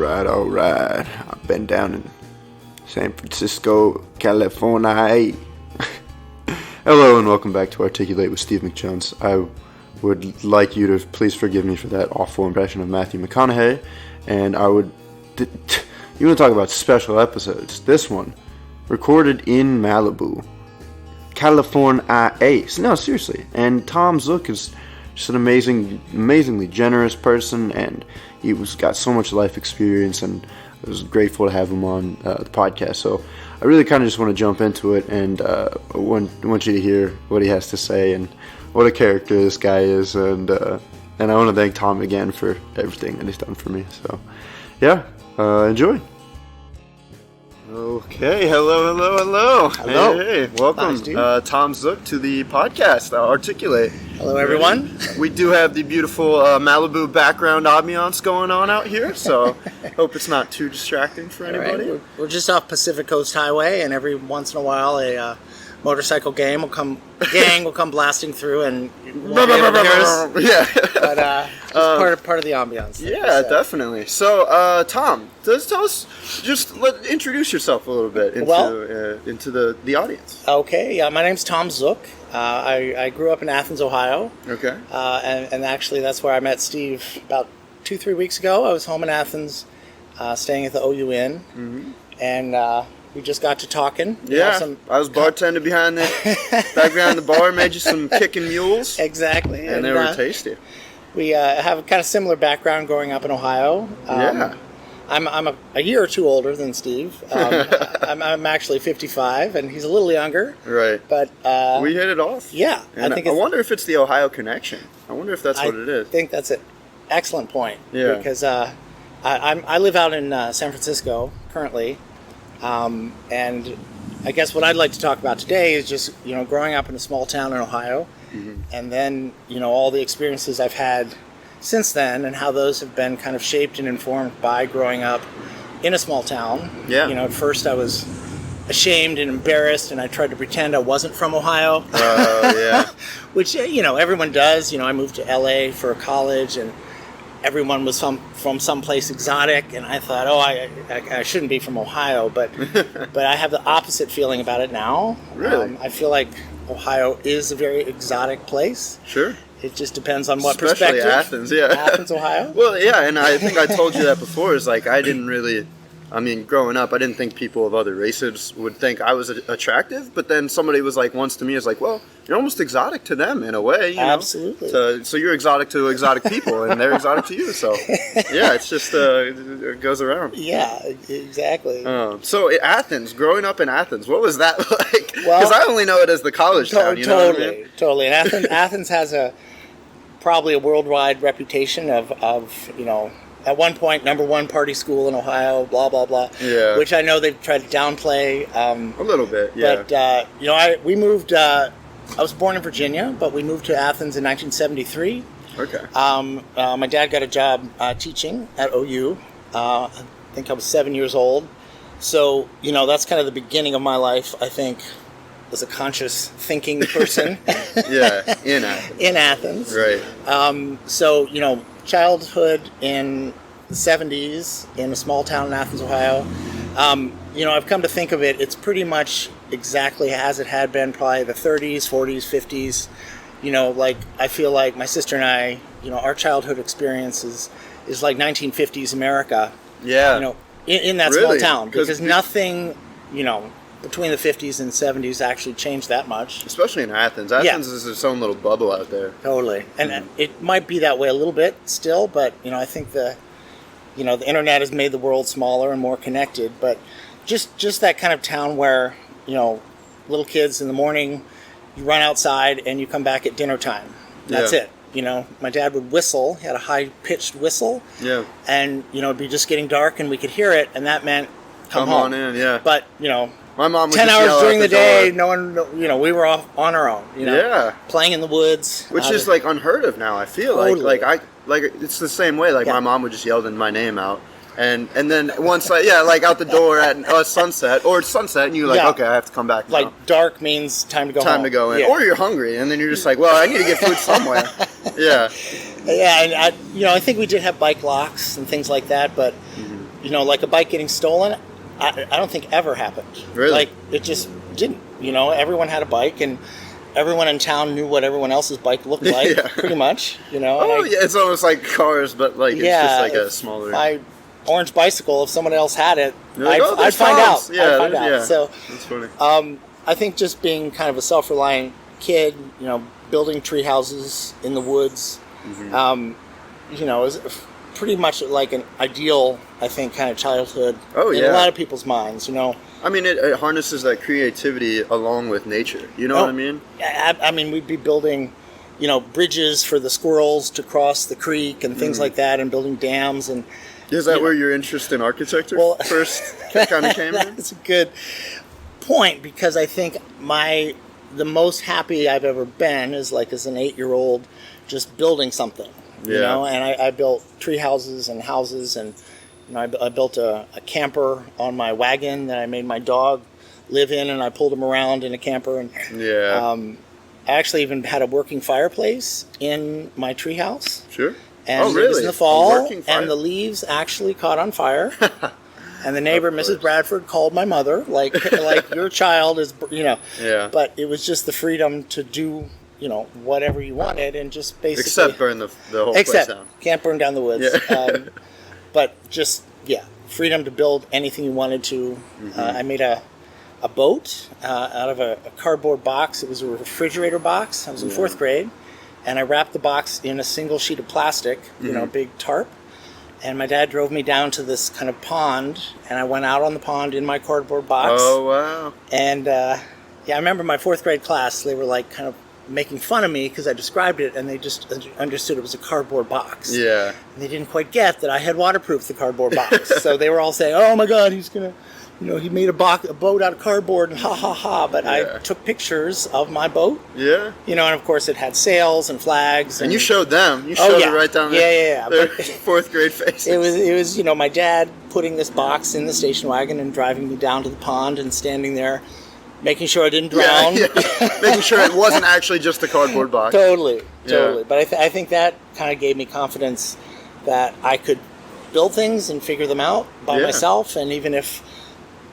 All right. I've been down in San Francisco, California. Hello and welcome back to Articulate with Steve McJones. I would like you to please forgive me for that awful impression of Matthew McConaughey. And I would... You want to talk about special episodes? This one, recorded in Malibu, California. No, seriously. And Tom Zook is just an amazingly generous person, and he got so much life experience, and I was grateful to have him on the podcast. So I really kind of just want to jump into it, and I want you to hear what he has to say and what a character this guy is, and I want to thank Tom again for everything that he's done for me. So yeah, enjoy. Okay, hello. Hey, welcome, Tom Zook, to the podcast, Articulate. Hello, everyone. We do have the beautiful Malibu background ambiance going on out here, so hope it's not too distracting for anybody. Right. We're just off Pacific Coast Highway, and every once in a while a motorcycle gang will come blasting through, and won't be able to hear us. Yeah, but it's part of the ambiance. Yeah, definitely. So, Tom, introduce yourself a little bit into the audience. Okay, my name's Tom Zook. I grew up in Athens, Ohio. Okay. And actually, that's where I met Steve about 2-3 weeks ago. I was home in Athens, staying at the OU Inn, and we just got to talking. Yeah, I was bartending behind the bar, made you some kicking mules. Exactly. And they were tasty. We have a kind of similar background growing up in Ohio. Yeah. I'm a year or two older than Steve. I'm actually 55, and he's a little younger. Right. But we hit it off. Yeah. And I wonder if it's the Ohio connection. I wonder if that's what it is. I think that's an excellent point. Yeah. Because I live out in San Francisco currently. And I guess what I'd like to talk about today is just, growing up in a small town in Ohio, and then, all the experiences I've had since then, and how those have been kind of shaped and informed by growing up in a small town. Yeah. At first I was ashamed and embarrassed, and I tried to pretend I wasn't from Ohio. Yeah. Which, everyone does. I moved to LA for college, and everyone was from someplace exotic, and I thought, I shouldn't be from Ohio, but I have the opposite feeling about it now. Really? I feel like Ohio is a very exotic place. Sure. It just depends on what Especially perspective. Athens, yeah. Athens, Ohio? Well, yeah, and I think I told you that before, is like growing up, I didn't think people of other races would think I was attractive, but then somebody was like, once to me, is like, well, you're almost exotic to them in a way, Absolutely. So you're exotic to exotic people, and they're exotic to you, so yeah, it's just, it goes around. Yeah, exactly. So Athens, growing up in Athens, what was that like? Because I only know it as the college town, you know what I mean? Totally. And Athens has probably a worldwide reputation of at one point, #1 party school in Ohio, blah, blah, blah. Yeah. Which I know they've tried to downplay. A little bit, yeah. But, we moved, I was born in Virginia, but we moved to Athens in 1973. Okay. My dad got a job teaching at OU. I think I was 7 years old. So, that's kind of the beginning of my life, I think, as a conscious thinking person. Yeah, in Athens. In Athens. Right. So, childhood in the 70s in a small town in Athens, Ohio. I've come to think of it, it's pretty much exactly as it had been probably the 30s, 40s, 50s. I feel like my sister and I, our childhood experience is like 1950s America. Yeah. In that small town. Because nothing, between the 50s and 70s actually changed that much. Especially in Athens. Athens is its own little bubble out there. Totally. And it might be that way a little bit still, but, I think the internet has made the world smaller and more connected. But just that kind of town where, little kids in the morning, you run outside and you come back at dinner time. That's it. My dad would whistle. He had a high-pitched whistle. Yeah. And, it'd be just getting dark and we could hear it, and that meant come home. On in, yeah. But, my mom would 10 just hours yell during out the door. day, no one, we were off on our own, Yeah. playing in the woods. Which is like unheard of now, I feel Totally. like it's the same way, my mom would just yell my name out. And then once out the door at sunset, or it's sunset, and you're okay, I have to come back now. Like dark means time to go home. Time to go in. Yeah. Or you're hungry, and then you're just like, well, I need to get food somewhere. Yeah. Yeah, and I think we did have bike locks and things like that, but like a bike getting stolen, I don't think ever happened. Really? Like, it just didn't. Everyone had a bike, and everyone in town knew what everyone else's bike looked like, pretty much. Oh, yeah, it's almost like cars, but like it's just like a smaller. My orange bicycle, if someone else had it, like, I'd find out. Yeah, I'd find out. Yeah. So that's funny. I think just being kind of a self-reliant kid, building tree houses in the woods, is pretty much like an ideal, I think, kind of childhood in a lot of people's minds, I mean, it harnesses that creativity along with nature. You know what I mean? I mean, we'd be building, bridges for the squirrels to cross the creek and things like that, and building dams. And is that where your interest in architecture first kind of came in? That's a good point, because I think the most happy I've ever been is like as an 8-year-old just building something. And I built tree houses and houses, and I built a camper on my wagon that I made my dog live in, and I pulled him around in a camper. And I actually even had a working fireplace in my tree house. Sure. And really? It was in the fall, and the leaves actually caught on fire. And the neighbor, Mrs. Bradford, called my mother, like your child is, Yeah. But it was just the freedom to do, whatever you wanted, and just basically... Except burn the whole place down. Can't burn down the woods. Yeah. But just, freedom to build anything you wanted to. I made a boat out of a cardboard box. It was a refrigerator box. I was in 4th grade. And I wrapped the box in a single sheet of plastic, big tarp. And my dad drove me down to this kind of pond, and I went out on the pond in my cardboard box. Oh, wow. And, I remember my 4th grade class, they were like kind of making fun of me because I described it, and they just understood it was a cardboard box. Yeah. And they didn't quite get that I had waterproofed the cardboard box. So they were all saying, oh my God, he's going to, he made a boat out of cardboard, and ha ha ha. But I took pictures of my boat. Yeah. And of course it had sails and flags. And you showed them. You showed it right down there. Yeah. Their 4th grade faces. It was my dad putting this box in the station wagon and driving me down to the pond and standing there, making sure I didn't drown. Yeah. Making sure it wasn't actually just a cardboard box. Totally. But I think that kind of gave me confidence that I could build things and figure them out by myself. And even if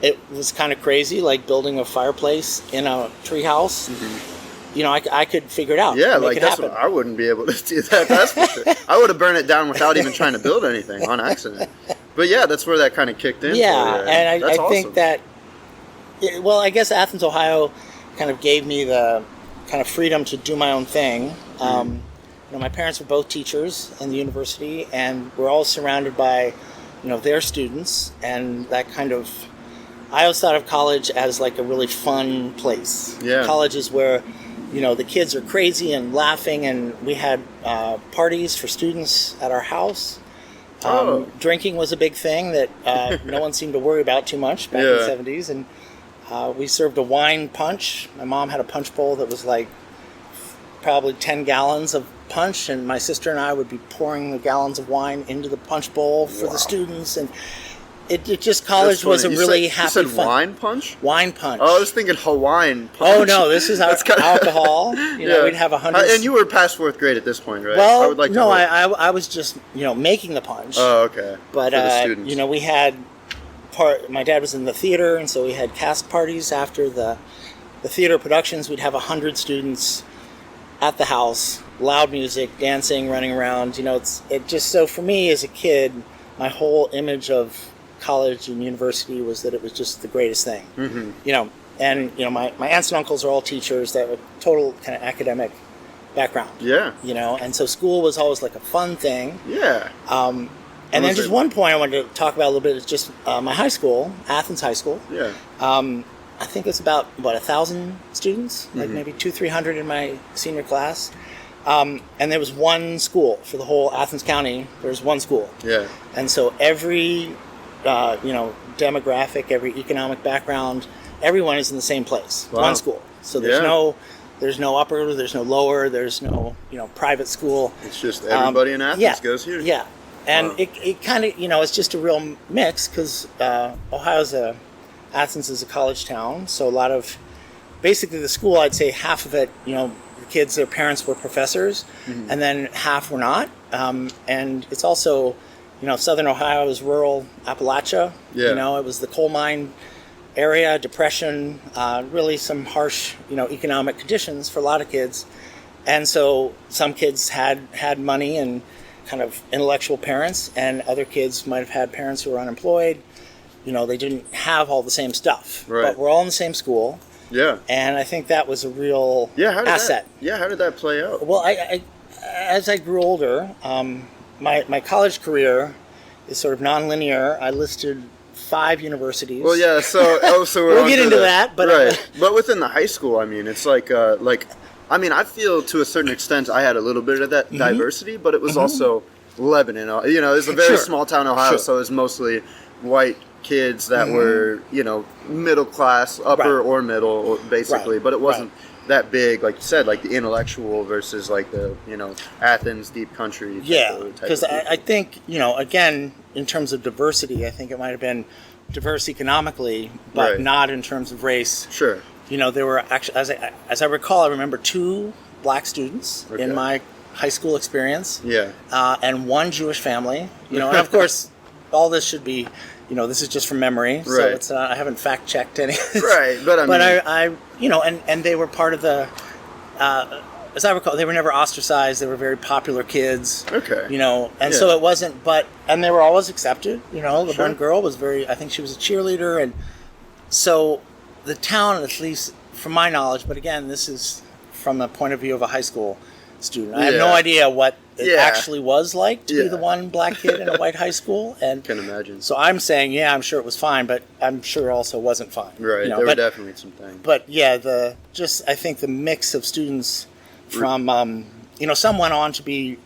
it was kind of crazy, like building a fireplace in a treehouse, I could figure it out. Yeah, like that's what I wouldn't be able to do that. That's for sure. I would have burned it down without even trying to build anything on accident. But that's where that kind of kicked in. Yeah, and I awesome. think that, I guess Athens, Ohio kind of gave me the kind of freedom to do my own thing. My parents were both teachers in the university, and we're all surrounded by, their students, and that kind of, I always thought of college as like a really fun place. Yeah. College is where, the kids are crazy and laughing, and we had parties for students at our house. Drinking was a big thing that no one seemed to worry about too much back in the 70s, and we served a wine punch. My mom had a punch bowl that was like probably 10 gallons of punch, and my sister and I would be pouring the gallons of wine into the punch bowl for the students, and it just, college was a really happy fun. You said wine punch? Wine punch. Oh, I was thinking Hawaiian punch. Oh no, this is alcohol. We'd have 100. And you were past 4th grade at this point, right? Well, I would like to I was just making the punch. Oh, okay. But for the students. we had my dad was in the theater, and so we had cast parties after the theater productions. We'd have 100 students at the house, loud music, dancing, running around. It just, so for me as a kid, my whole image of college and university was that it was just the greatest thing. And my aunts and uncles are all teachers that were total kind of academic background. And so school was always like a fun thing. And then just one point I wanted to talk about a little bit is just my high school, Athens High School. I think it's about 1,000 students, like maybe 200-300 in my senior class. And there was one school for the whole Athens County. There was one school. And so every demographic, every economic background, everyone is in the same place. Wow. One school. So there's no upper, there's no lower, there's no private school. It's just everybody in Athens goes here. And it kind of it's just a real mix, because Athens is a college town, so a lot of basically the school, I'd say half of it, the kids, their parents were professors, and then half were not. And it's also Southern Ohio is rural Appalachia. Yeah. It was the coal mine area, depression, really some harsh, economic conditions for a lot of kids. And so some kids had money and kind of intellectual parents, and other kids might have had parents who were unemployed. They didn't have all the same stuff. Right. But we're all in the same school. Yeah. And I think that was a real asset. How did that play out? Well, I as I grew older, my college career is sort of nonlinear. I listed 5 universities. Well, yeah. So we'll get into that. But right. But within the high school, I mean, it's I feel to a certain extent I had a little bit of that diversity, but it was also Lebanon. It's a very small town, Ohio, so it was mostly white kids that were, middle class, upper or middle, basically. Right. But it wasn't that big, like you said, like the intellectual versus like the, Athens, deep country. Yeah, because I think, again, in terms of diversity, I think it might have been diverse economically, but not in terms of race. Sure. There were actually, as I recall, I remember 2 black students in my high school experience. Yeah. And 1 Jewish family. And of course, all this should be, this is just from memory, so it's I haven't fact checked any. Right, but I and they were part of the. As I recall, they were never ostracized. They were very popular kids. Okay. So it wasn't, and they were always accepted. The one girl was I think she was a cheerleader, and so the town, at least from my knowledge, but again, this is from the point of view of a high school student. I have no idea what it actually was like to be the one black kid in a white high school. And can imagine. So I'm saying, I'm sure it was fine, but I'm sure it also wasn't fine. Right. There were definitely some things. But I think the mix of students from, some went on to be,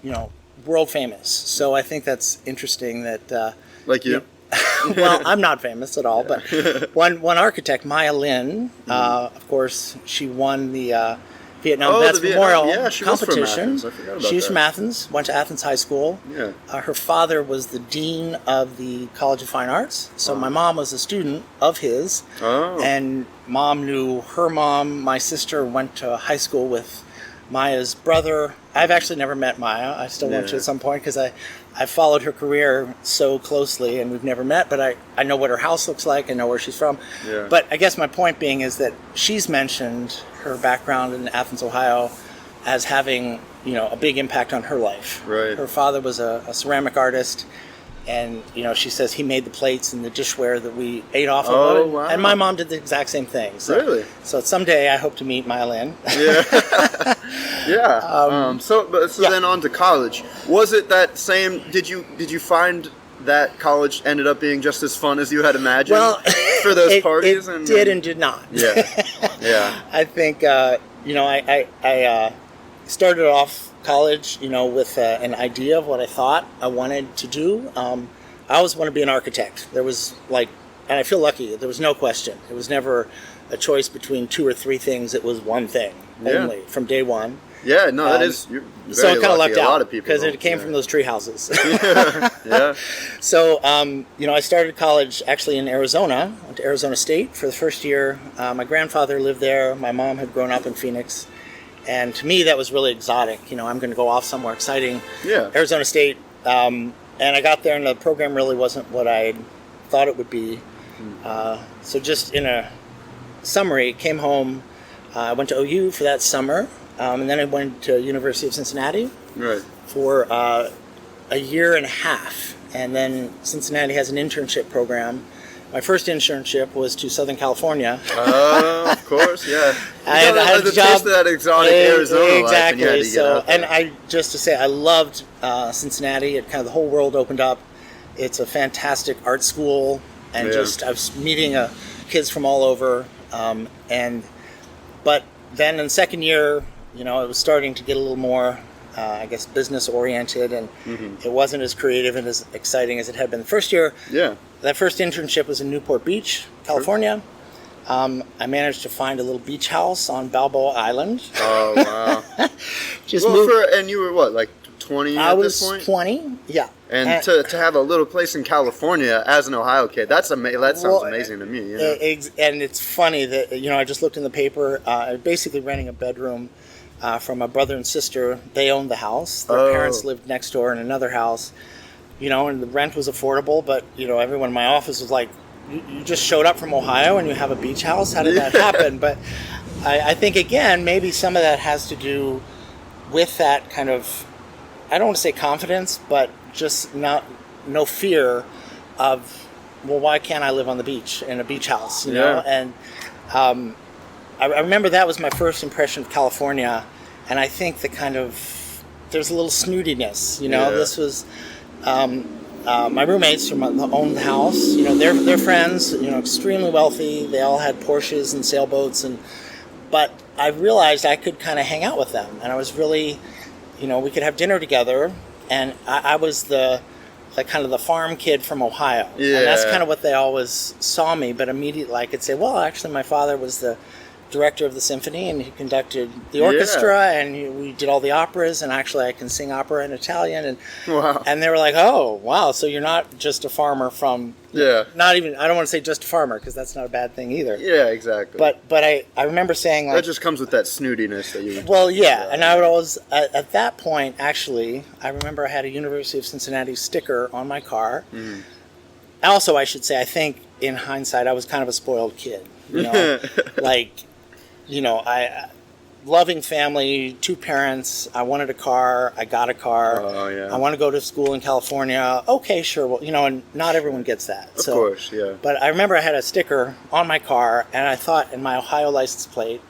world famous. So I think that's interesting that. Like you? Well, I'm not famous at all, but one architect, Maya Lin, of course, she won the Vietnam Vets Memorial competition. She's from Athens, went to Athens High School. Yeah. Her father was the dean of the College of Fine Arts, so my mom was a student of his. Oh. And mom knew her mom. My sister went to high school with Maya's brother. I've actually never met Maya. I still want to at some point because I followed her career so closely, and we've never met, but I know what her house looks like. I know where she's from. Yeah. But I guess my point being is that she's mentioned her background in Athens, Ohio, as having, a big impact on her life. Right. Her father was a ceramic artist, and, she says he made the plates and the dishware that we ate off of. Oh, wow. And my mom did the exact same thing. So, really? So someday I hope to meet Maya Lin. Yeah. Yeah. So then on to college. Was it that same? Did you find that college ended up being just as fun as you had imagined for those parties? It did and did not. Yeah. Yeah. I think I started off college, with an idea of what I thought I wanted to do. I always want to be an architect. There was and I feel lucky. There was no question. It was never a choice between 2 or 3 things. It was one thing only from day one. Yeah, no, that is. You're very so I kind of lucked out a lot of people because it came from those tree houses. Yeah. So, I started college actually in Arizona. Went to Arizona State for the first year. My grandfather lived there. My mom had grown up in Phoenix. And to me, that was really exotic. I'm going to go off somewhere exciting. Yeah. Arizona State. And I got there, and the program really wasn't what I thought it would be. So just in a summary, came home. I went to OU for that summer. And then I went to University of Cincinnati for a year and a half. And then Cincinnati has an internship program. My first internship was to Southern California. Oh, of course, yeah. I had a job. Taste of that exotic Arizona exactly. Life, and so, and I loved Cincinnati. It kind of the whole world opened up. It's a fantastic art school, and I was meeting kids from all over. But then in the second year, it was starting to get a little more, business oriented, and it wasn't as creative and as exciting as it had been the first year. Yeah. That first internship was in Newport Beach, California. I managed to find a little beach house on Balboa Island. Oh, wow. And you were what, like 20 at this point? I was 20, yeah. And to have a little place in California as an Ohio kid, that sounds amazing to me. And it's funny that, I just looked in the paper, basically renting a bedroom from a brother and sister. They owned the house. Their parents lived next door in another house. and the rent was affordable, but, everyone in my office was like, you just showed up from Ohio and you have a beach house? How did that happen? But I think, again, maybe some of that has to do with that kind of, I don't want to say confidence, but just no fear of, well, why can't I live on the beach in a beach house, you know? And I remember that was my first impression of California, and I think there's a little snootiness, This was my roommates who owned the house. They're friends, extremely wealthy. They all had Porsches and sailboats, but I realized I could kind of hang out with them, and I was really, we could have dinner together, and I was the kind of the farm kid from Ohio. Yeah. And that's kind of what they always saw me, but immediately I could say, well, actually my father was the director of the symphony, and he conducted the orchestra, and we did all the operas, and actually I can sing opera in Italian, and they were like, oh, wow, so you're not just a farmer from, not even, I don't want to say just a farmer, because that's not a bad thing either. Yeah, exactly. But I remember saying, like, that just comes with that snootiness that you and I would always, at that point, actually, I remember I had a University of Cincinnati sticker on my car. Also, I should say, I think, in hindsight, I was kind of a spoiled kid, I loving family, 2 parents. I wanted a car. I got a car. Oh, yeah. I want to go to school in California. Okay, sure. Well, and not everyone gets that. Of course, yeah. But I remember I had a sticker on my car, and I thought, in my Ohio license plate,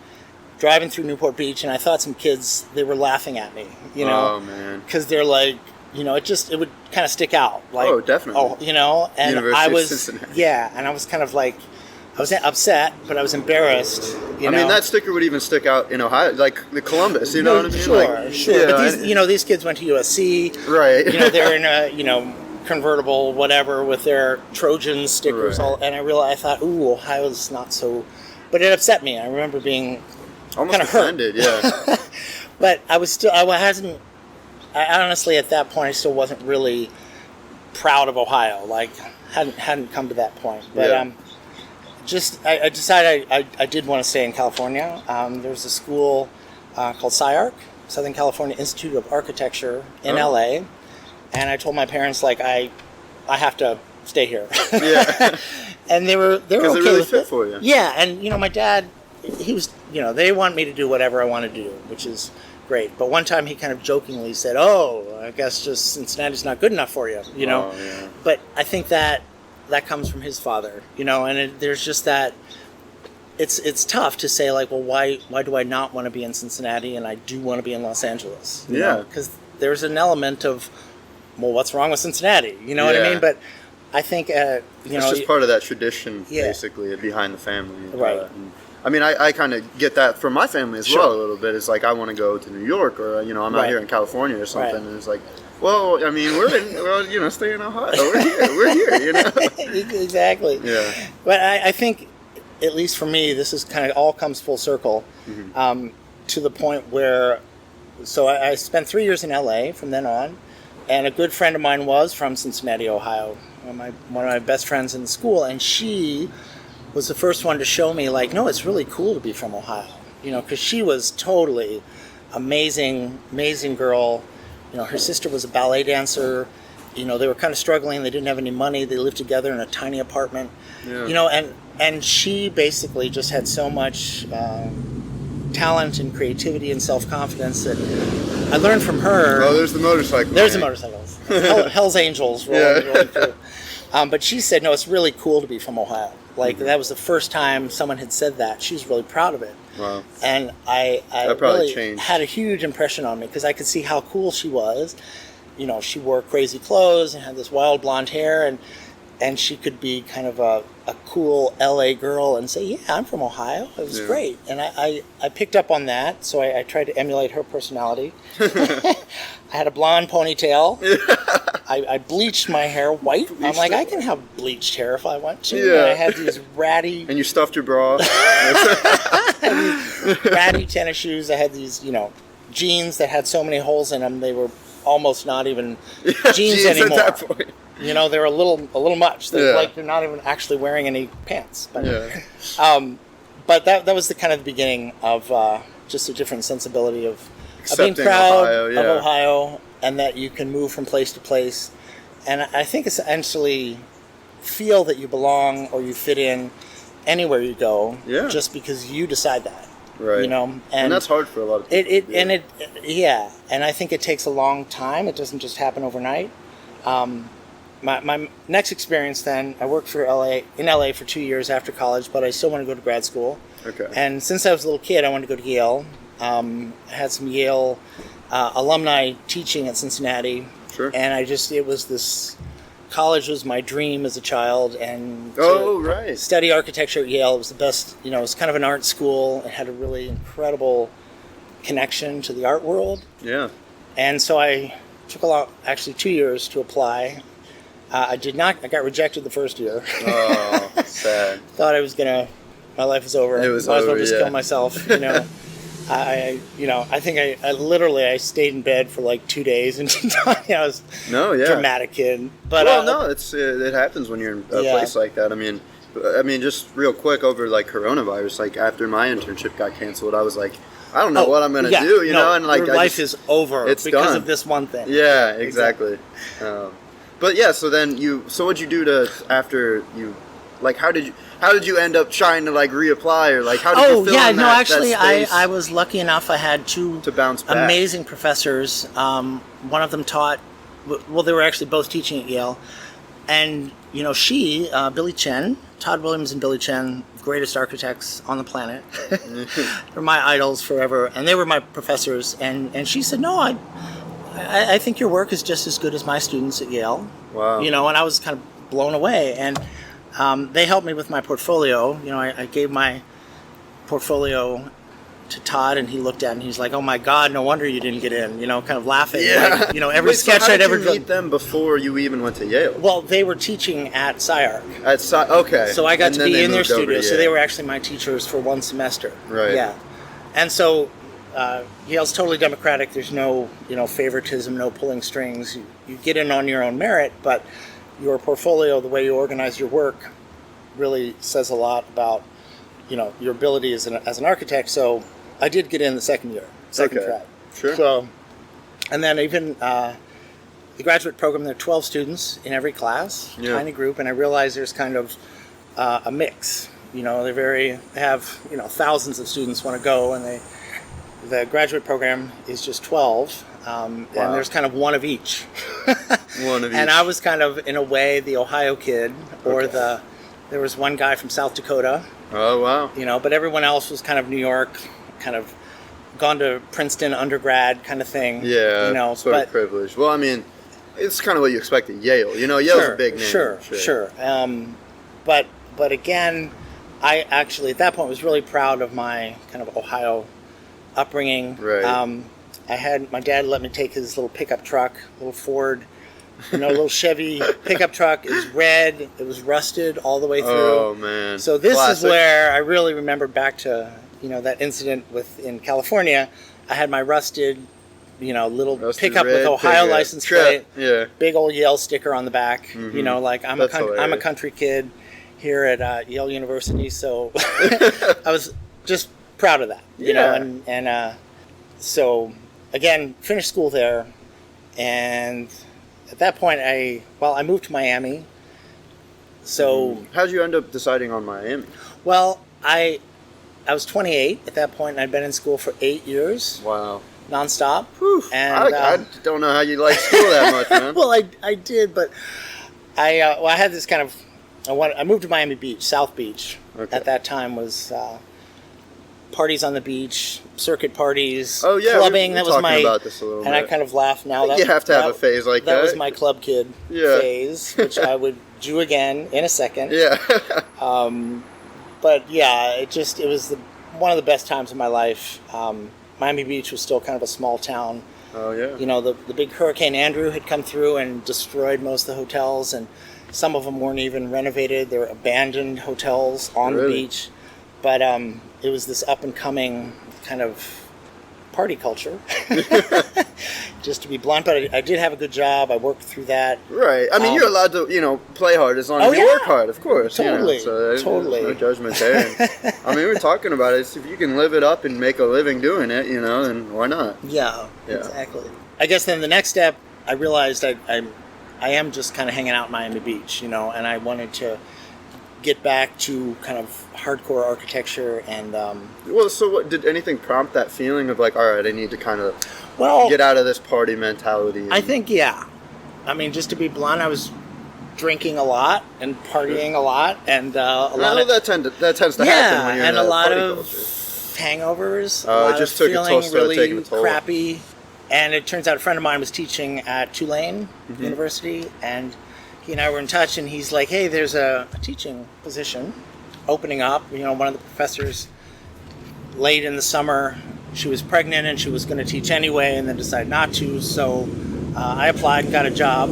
driving through Newport Beach, and I thought some kids, they were laughing at me, Oh, man. because they're like, it would kind of stick out. Like, oh, definitely. And University I was, of Cincinnati. and I was kind of like, I was upset, but I was embarrassed. I mean, that sticker would even stick out in Ohio, like the Columbus. You know what I mean? Sure. Yeah, but these kids went to USC. Right. They're in a convertible, whatever, with their Trojan stickers. Right. And I thought, ooh, Ohio's not so. But it upset me. I remember being almost kind of offended. Yeah. But I honestly, at that point, I still wasn't really proud of Ohio. Like, hadn't come to that point. But I decided I did want to stay in California. There was a school called SCIARC, Southern California Institute of Architecture in LA, and I told my parents, like, I have to stay here. Yeah. And they were okay it really with fit it. For you. Yeah, and my dad, he was, they want me to do whatever I want to do, which is great. But one time he kind of jokingly said, "Oh, I guess just Cincinnati's not good enough for you," Oh, yeah. But I think that comes from his father, and there's just that. It's tough to say, like, well, why do I not want to be in Cincinnati and I do want to be in Los Angeles? Because there's an element of, well, what's wrong with Cincinnati? You know what I mean? But I think it's just part of that tradition, basically, behind the family, right? I mean, I kind of get that from my family as well a little bit. It's like, I want to go to New York, or I'm out here in California or something, and it's like, well, I mean, we're stay in Ohio. We're here, Exactly. Yeah. But I think, at least for me, this is kind of all comes full circle, to the point where, so I spent 3 years in LA from then on, and a good friend of mine was from Cincinnati, Ohio, one of my best friends in school, and she was the first one to show me, like, no, it's really cool to be from Ohio, because she was totally amazing girl. Her sister was a ballet dancer. They were kind of struggling. They didn't have any money. They lived together in a tiny apartment. Yeah. And she basically just had so much talent and creativity and self-confidence that I learned from her. Oh, there's the motorcycle. There's the motorcycles. Hell's Angels rolling through. But she said, no, it's really cool to be from Ohio. Like, that was the first time someone had said that. She was really proud of it. Wow. And I really changed. Had a huge impression on me, because I could see how cool she was. She wore crazy clothes and had this wild blonde hair, and she could be kind of a cool LA girl and say, yeah, I'm from Ohio. It was great. And I picked up on that, so I tried to emulate her personality. I had a blonde ponytail. I bleached my hair white. I'm like, I can have bleached hair if I want to. Yeah. And I had these ratty... And you stuffed your bra. I had these ratty tennis shoes. I had these, jeans that had so many holes in them, they were almost not even jeans anymore. At that point. They were a little much. They're like, they're not even actually wearing any pants. But, but that was the kind of the beginning of just a different sensibility of being proud of Ohio, and that you can move from place to place And I think essentially feel that you belong or you fit in anywhere you go, just because you decide that. Right. You know, and that's hard for a lot of people. And I think it takes a long time. It doesn't just happen overnight. My next experience then, I worked in LA for 2 years after college, but I still wanted to go to grad school. Okay. And since I was a little kid, I wanted to go to Yale. I had some Yale alumni teaching at Cincinnati. Sure. And college was my dream as a child, and study architecture at Yale. It was the best, it was kind of an art school. It had a really incredible connection to the art world. Yeah. And so I took 2 years to apply. I got rejected the first year. Oh, sad. Thought my life was over. It was Might as well over, just kill myself, I think I literally stayed in bed for like 2 days and I was dramatic kid. But it happens when you're in a place like that. I mean, just real quick over like coronavirus. Like after my internship got canceled, I was like, I don't know what I'm gonna do. And like your life is over because done. of this one thing. Yeah, exactly. But yeah, so what'd you do after you? Like, how did you end up trying to like reapply, or like how did you feel in that space? I was lucky enough. I had two to bounce back. Amazing professors. One of them taught. Well, they were actually both teaching at Yale, and Billy Chen, Todd Williams, and Billy Chen, greatest architects on the planet. They're my idols forever, and they were my professors. And she said, "No, I think your work is just as good as my students at Yale." Wow. And I was kind of blown away, and they helped me with my portfolio. I gave my portfolio to Todd, and he looked at it and he's like, "Oh my God, no wonder you didn't get in." Kind of laughing. Yeah. Like, every sketch I'd ever done. How did you meet them before you even went to Yale? Well, they were teaching at SciArc. Okay. So I got to be in their studio. So they were actually my teachers for one semester. Right. Yeah. And so Yale's totally democratic. There's no favoritism, no pulling strings. You get in on your own merit, but your portfolio, the way you organize your work, really says a lot about your ability as an architect. So I did get in the second try. Sure. So, and then even the graduate program, there are 12 students in every class, tiny group, and I realized there's kind of a mix. They have thousands of students want to go, and the graduate program is just 12. And there's kind of one of each. One of each. And I was kind of, in a way, the Ohio kid, or there was one guy from South Dakota. Oh, wow. But everyone else was kind of New York, kind of gone to Princeton undergrad kind of thing. Yeah, sort of privileged. Well, I mean, it's kind of what you expect at Yale. Yale's a big name. Sure. But again, I actually, at that point, was really proud of my kind of Ohio upbringing. Right. My dad let me take his little pickup truck, little Ford, little Chevy pickup truck. It was red. It was rusted all the way through. Oh, man. So this is where I really remember back to, that incident in California. I had my rusted, little pickup with Ohio license plate. Yeah. Big old Yale sticker on the back. Mm-hmm. Like I'm a country kid here at Yale University. So I was just proud of that, and so again, finished school there, and at that point, I moved to Miami. So how'd you end up deciding on Miami? Well, I was 28 at that point, and I'd been in school for 8 years. Wow. Nonstop. Whew. And I don't know how you like school that much, man. Well, I did, but I had this kind of I moved to Miami Beach, South Beach. Okay. At that time was parties on the beach, circuit parties, clubbing. We were talking about this a little bit. I kind of laugh now. You have to have a phase like that. That was my club kid phase, which I would do again in a second. Yeah. But yeah, it was one of the best times of my life. Miami Beach was still kind of a small town. Oh yeah. The big Hurricane Andrew had come through and destroyed most of the hotels, and some of them weren't even renovated. They were abandoned hotels on the beach. But it was this up-and-coming kind of party culture, just to be blunt. But I did have a good job. I worked through that. Right. I mean, you're allowed to, play hard as long as you work hard, of course. Totally. So totally. There's no judgment there. I mean, we're talking about it. If you can live it up and make a living doing it, then why not? Yeah, exactly. I guess then the next step, I realized I I am just kind of hanging out in Miami Beach, and I wanted to get back to kind of hardcore architecture and well, so what did anything prompt that feeling of like, all right, I need to kind of get out of this party mentality? I think, yeah. I mean, just to be blunt, I was drinking a lot and partying a lot, and that tends to happen when you're in a lot of culture. Hangovers. It just took a toll, started taking a toll. Crappy, and it turns out a friend of mine was teaching at Tulane University, and he and I were in touch, and he's like, hey, there's a teaching position opening up. One of the professors, late in the summer, she was pregnant and she was going to teach anyway and then decided not to, so I applied and got a job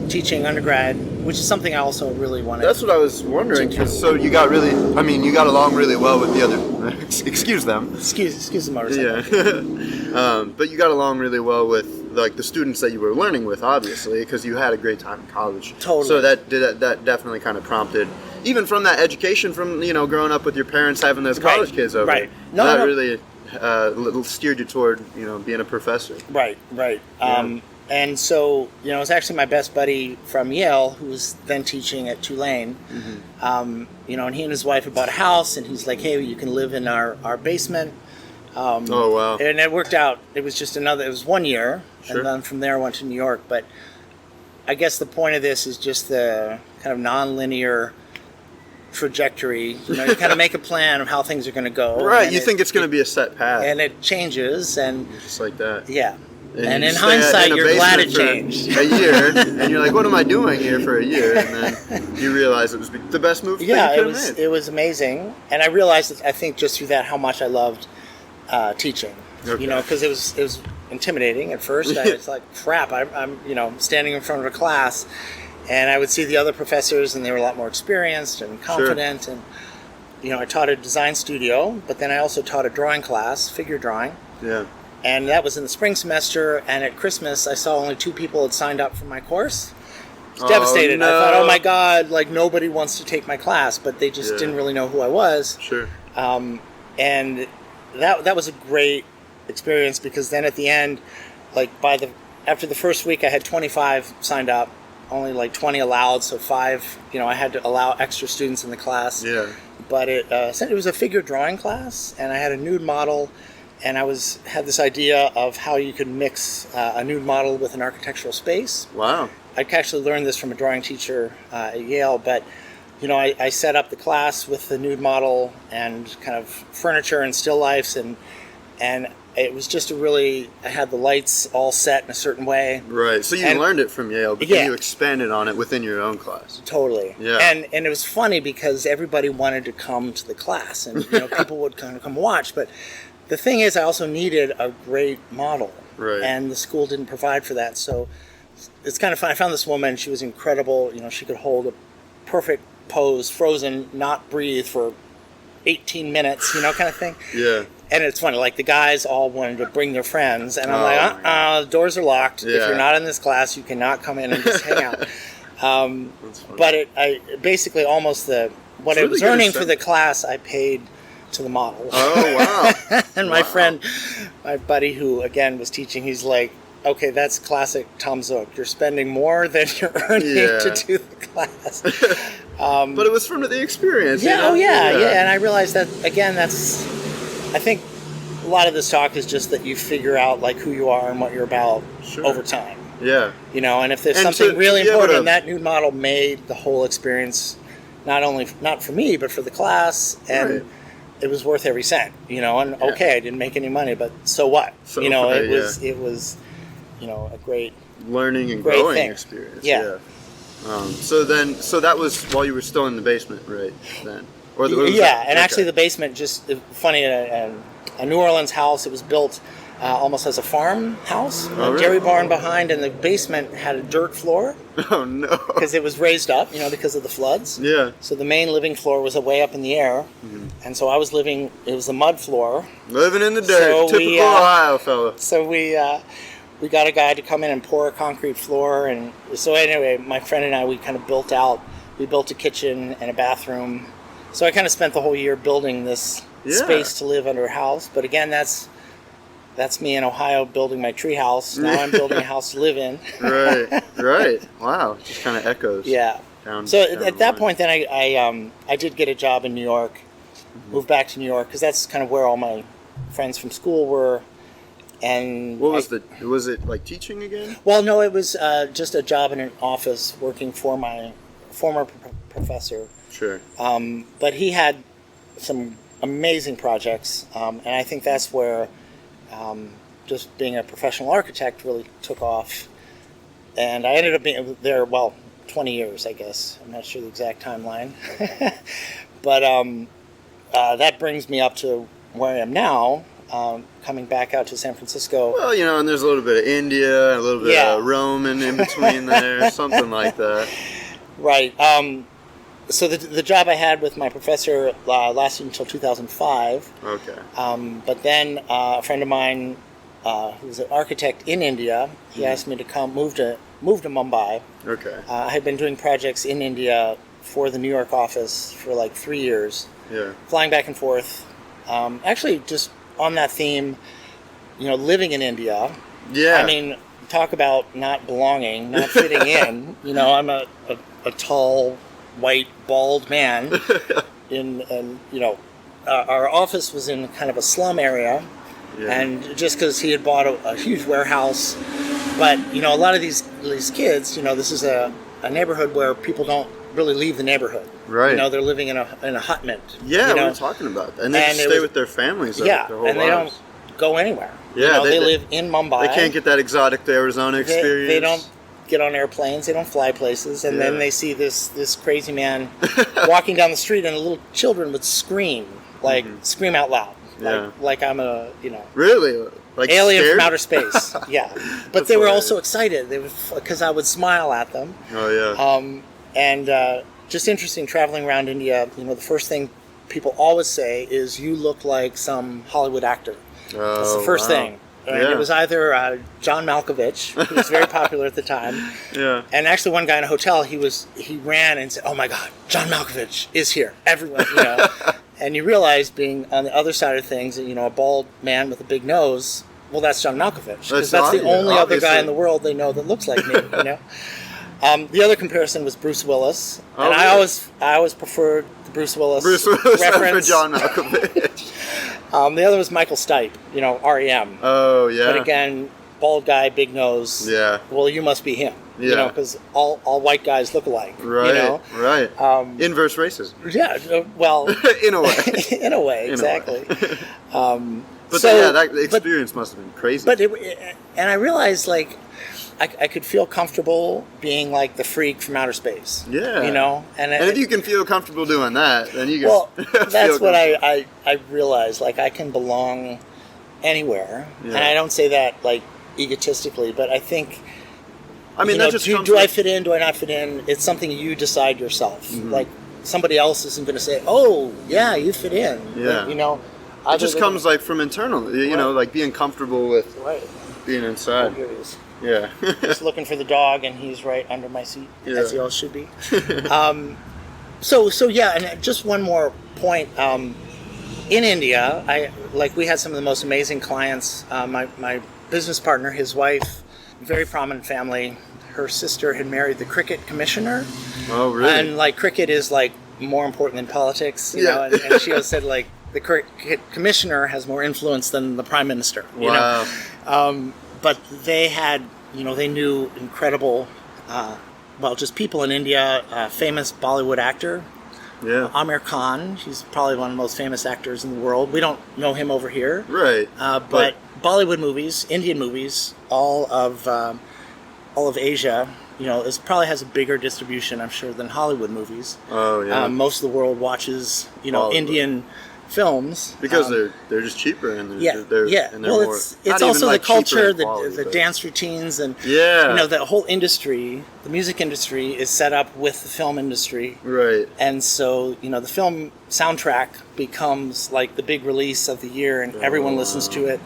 teaching undergrad, which is something I also really wanted. That's what I was wondering. So you got along really well with the other, excuse them. Excuse the motorcycle. Yeah. But you got along really well with like the students that you were learning with, obviously, because you had a great time in college. Totally. So that definitely kind of prompted, even from that education from, growing up with your parents having those college kids over. Right. Really steered you toward, being a professor. Right. Yeah. And so, it was actually my best buddy from Yale who was then teaching at Tulane. And he and his wife had bought a house, and he's like, hey, you can live in our basement. Oh, wow. And it worked out. It was just it was 1 year. Sure. And then from there I went to New York. But I guess the point of this is just the kind of non-linear trajectory. You kind of make a plan of how things are going to go. Right. You think it's going to be a set path. And it changes. And just like that. Yeah. And in hindsight, you're glad it changed. A year, and you're like, "What am I doing here for a year?" And then you realize it was the best move. Yeah, it was amazing, and I realized that I think just through that how much I loved teaching. Okay. Because it was intimidating at first. It's like crap. I'm standing in front of a class, and I would see the other professors, and they were a lot more experienced and confident. Sure. And I taught a design studio, but then I also taught a drawing class, figure drawing. Yeah. And that was in the spring semester, and at Christmas I saw only 2 people had signed up for my course. I was devastated. No. I thought, oh my God, like nobody wants to take my class, but they just didn't really know who I was. Sure. And that was a great experience, because then at the end, like after the first week I had 25 signed up, only like 20 allowed, so 5, I had to allow extra students in the class. Yeah. But it was a figure drawing class, and I had a nude model. And I had this idea of how you could mix a nude model with an architectural space. Wow. I actually learned this from a drawing teacher at Yale, but I set up the class with the nude model and kind of furniture and still lifes, and it was just I had the lights all set in a certain way. Right. So you learned it from Yale, but then you expanded on it within your own class. Totally. Yeah. And it was funny because everybody wanted to come to the class, and people would kind of come watch, but the thing is, I also needed a great model, right? And the school didn't provide for that. So it's kind of fun. I found this woman. She was incredible. She could hold a perfect pose, frozen, not breathe for 18 minutes, kind of thing. Yeah. And it's funny. Like the guys all wanted to bring their friends, and I'm like, the doors are locked. Yeah. If you're not in this class, you cannot come in and just hang out. But I basically almost what I was earning for the class, I paid to the model. Oh, wow. And my friend, my buddy who, again, was teaching, he's like, okay, that's classic Tom Zook. You're spending more than you're earning to do the class. But it was from the experience. Yeah, yeah. And I realized that, again, I think a lot of this talk is just that you figure out, like, who you are and what you're about over time. Yeah. And if there's something really important, that new model made the whole experience, not for me, but for the class, and it was worth every cent, and okay, I didn't make any money, but so what? It was a great learning and great growing experience. Yeah. So that was while you were still in the basement, right then? Actually the basement, just funny, a New Orleans house. It was built almost as a farmhouse, dairy barn behind, and the basement had a dirt floor. Oh no! Because it was raised up, because of the floods. Yeah. So the main living floor was way up in the air, and so I was living. It was a mud floor. Living in the dirt, typical Ohio fella. So we got a guy to come in and pour a concrete floor, and so anyway, my friend and I, we kind of built a kitchen and a bathroom. So I kind of spent the whole year building this space to live under a house. But again, that's me in Ohio building my tree house. Now I'm building a house to live in. Right. Right. Wow. It just kind of echoes. Yeah. So at that point, then I did get a job in New York, moved back to New York because that's kind of where all my friends from school were. And was it like teaching again? Well, no, it was just a job in an office working for my former professor. Sure. But he had some amazing projects, and I think that's where just being a professional architect really took off. And I ended up being there, 20 years, I guess. I'm not sure the exact timeline. But that brings me up to where I am now, coming back out to San Francisco. Well, and there's a little bit of India, a little bit of Rome in between there, something like that. Right. So the job I had with my professor lasted until 2005. Okay. But then a friend of mine who's an architect in India, he asked me to move to Mumbai. Okay. I had been doing projects in India for the New York office for like 3 years. Yeah. Flying back and forth. Actually, just on that theme, living in India. Yeah. I mean, talk about not belonging, not fitting in. I'm a tall, white, bald man. Our office was in kind of a slum area. Yeah. And just because he had bought a huge warehouse, but a lot of these kids, this is a neighborhood where people don't really leave the neighborhood. Right. They're living in a hutment. Yeah, we were talking about that, and they just stay with their families. Their whole lives. They don't go anywhere. Yeah, they live in Mumbai. They can't get that exotic Arizona experience. They don't get on airplanes. They don't fly places, and then they see this crazy man walking down the street, and little children would scream scream out loud. Like I'm really like alien scared? from outer space. Yeah, but they were also excited. They because I would smile at them. Oh yeah. And just interesting traveling around India. The first thing people always say is, "You look like some Hollywood actor." That's the first thing. And it was either John Malkovich, who was very popular at the time. Yeah. And actually, one guy in a hotel, he ran and said, "Oh my God, John Malkovich is here!" Everyone, And you realize, being on the other side of things, a bald man with a big nose, well, that's John Malkovich. Because that's the only other guy in the world they know that looks like me, The other comparison was Bruce Willis. And I always preferred the Bruce Willis reference. For John Malkovich. The other was Michael Stipe, REM. Oh, yeah. But again, bald guy, big nose. Yeah. Well, you must be him. Yeah. Because all white guys look alike. Right. Right. Inverse racism. Yeah. Well. In a way. In a way, exactly. But that experience must have been crazy. And I realized, I could feel comfortable being like the freak from outer space. Yeah. And if you can feel comfortable doing that, then you can. Well, that's what I realized. I can belong anywhere, and I don't say that egotistically, but I think. I mean, that just do I fit in? Do I not fit in? It's something you decide yourself. Mm-hmm. Somebody else isn't going to say, "Oh, yeah, you fit in." Yeah. It just comes from internal. Being comfortable with being inside. Here he is. Yeah. Just looking for the dog, and he's right under my seat, as he all should be. So yeah, and just one more point. In India, we had some of the most amazing clients. My business partner, his wife, very prominent family. Her sister had married the cricket commissioner. Oh, really? And cricket is more important than politics, you know. And she always said the cricket commissioner has more influence than the prime minister. You know? But they had, they knew incredible, just people in India, famous Bollywood actor. Yeah. Amir Khan, he's probably one of the most famous actors in the world. We don't know him over here. Right. But Bollywood movies, Indian movies, all of Asia, it probably has a bigger distribution, I'm sure, than Hollywood movies. Oh, yeah. Most of the world watches, Indian films because they're just cheaper and they're well, more, it's also the culture, the dance routines, and the whole industry, the music industry is set up with the film industry, right? And so the film soundtrack becomes the big release of the year, and everyone listens to it.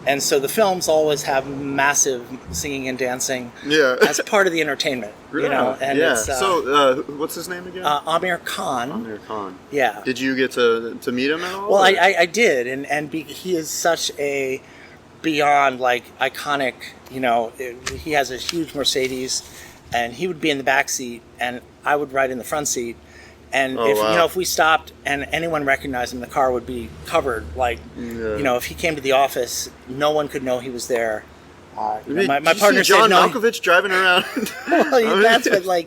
And so the films always have massive singing and dancing as part of the entertainment, And it's, so what's his name again? Amir Khan. Amir Khan. Yeah. Did you get to meet him at all? Well, I did, and he is such a beyond iconic. He has a huge Mercedes, and he would be in the back seat, and I would ride in the front seat. And if we stopped and anyone recognized him, the car would be covered. Like, if he came to the office, no one could know he was there. My partner see John said, "No." Malkovich driving around. Well, that's what,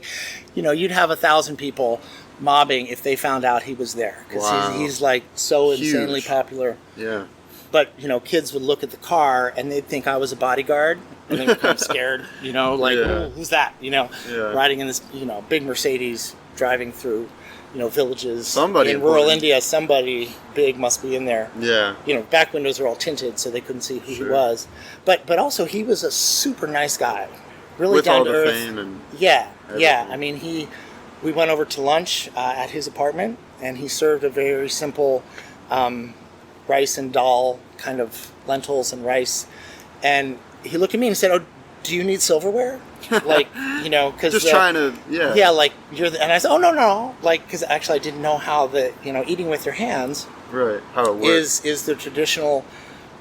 you'd have 1,000 people mobbing if they found out he was there, because he's like so Huge. insanely popular. Yeah. But kids would look at the car and they'd think I was a bodyguard, and they become scared. "Oh, who's that?" Riding in this big Mercedes, driving through villages in rural India. Somebody big must be in there. Yeah. Back windows were all tinted, so they couldn't see who he was. But also he was a super nice guy, really with down all to the earth. fame and Yeah. I mean, we went over to lunch at his apartment, and he served a very simple rice and dal, kind of lentils and rice, and he looked at me and said, "Oh, do you need silverware?" Because just trying to, and I said, "Oh, no," because actually I didn't know how eating with your hands, right, how it works is the traditional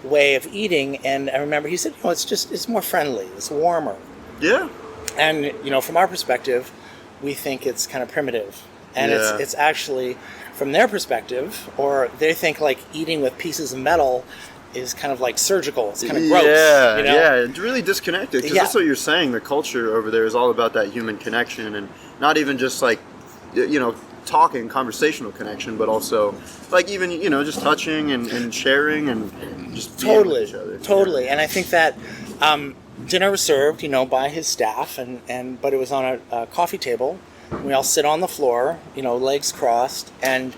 way of eating. And I remember he said, it's more friendly, it's warmer. Yeah. And from our perspective, we think it's kind of primitive, and it's actually, from their perspective, or they think like eating with pieces of metal is kind of like surgical. It's kind of gross. Yeah, it's really disconnected, because that's what you're saying. The culture over there is all about that human connection, and not even just like, talking, conversational connection, but also like even, just touching and sharing and just being with each other. Totally. And I think that dinner was served, by his staff, but it was on a coffee table. We all sit on the floor, legs crossed, and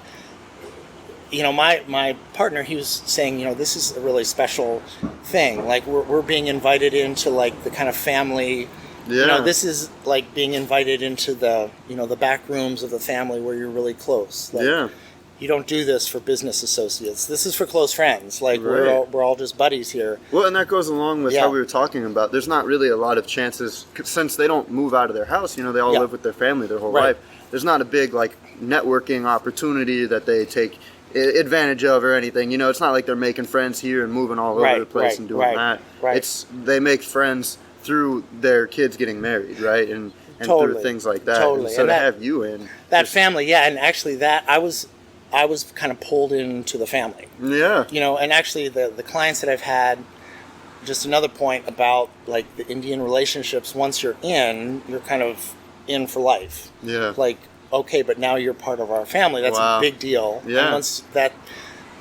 my partner, he was saying, this is a really special thing. Like, we're being invited into like the kind of family. Yeah. This is like being invited into the the back rooms of the family where you're really close. Like, you don't do this for business associates. This is for close friends. Like, we're all just buddies here. Well, and that goes along with how we were talking about. There's not really a lot of chances, since they don't move out of their house. They all live with their family their whole life. There's not a big like networking opportunity that they take advantage of or anything. It's not like they're making friends here and moving all over the place and doing that. It's they make friends through their kids getting married, right? And through things like that. Totally. And so to have you in that family, and actually that I was kind of pulled into the family. Yeah. And actually the clients that I've had, just another point about like the Indian relationships, once you're kind of in for life. Yeah. Like, okay, but now you're part of our family. That's a big deal. Yeah. And once that